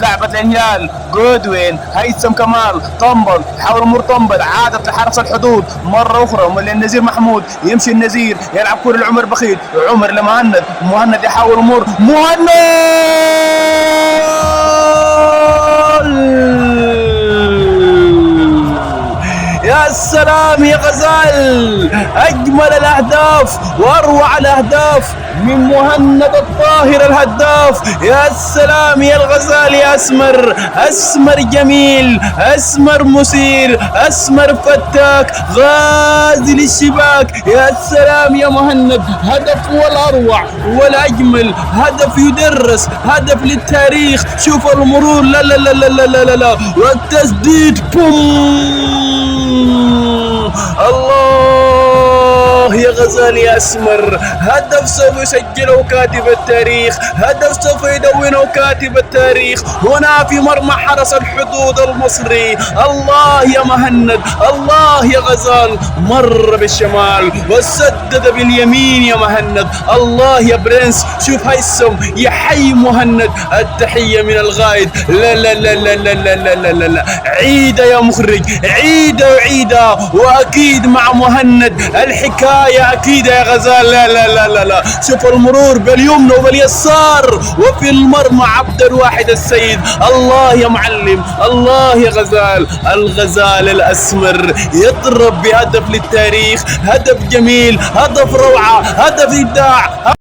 لعبة الهلال. جودوين، هيثم كمال، طنبل، حاول امور طنبل، عادت لحرس الحدود مرة أخرى للنزير محمود. يمشي النزير يلعب كرة لعمر بخيت، عمر لمهند، مهند يحاول امور، مهند يا سلام يا غزال، اجمل الاهداف واروع الاهداف من مهند الطاهر الهداف. يا سلام يا الغزال يا اسمر، اسمر جميل، اسمر مثير، اسمر فتاك، غازي للشباك. يا سلام يا مهند، هدف والاروع والاجمل، هدف يدرس، هدف للتاريخ. شوف المرور، لا لا لا لا لا لا لا، والتسديد بوم. الله يا غزال يا اسمر، هدف سوف يسجله كاتب التاريخ، هدف سوف يدونه كاتب التاريخ هنا في مرمى حرس الحدود المصري. الله يا مهند، الله يا غزال، مر بالشمال وسدد باليمين يا مهند. الله يا برنس، شوف هيثم يحيي مهند، التحية من الغايد. لا لا لا لا لا لا لا لا لا، عيدة يا مخرج، عيدة وعيدة، واكيد مع مهند الحكاية اكيدة يا غزال. لا لا لا لا لا، شوف المرور باليمنى وباليسار، وفي المرمى عبد الواحد السيد. الله يا معلم، الله يا غزال، الغزال الاسمر يضرب بهدف للتاريخ، هدف جميل، هدف روعة، هدف ابداع.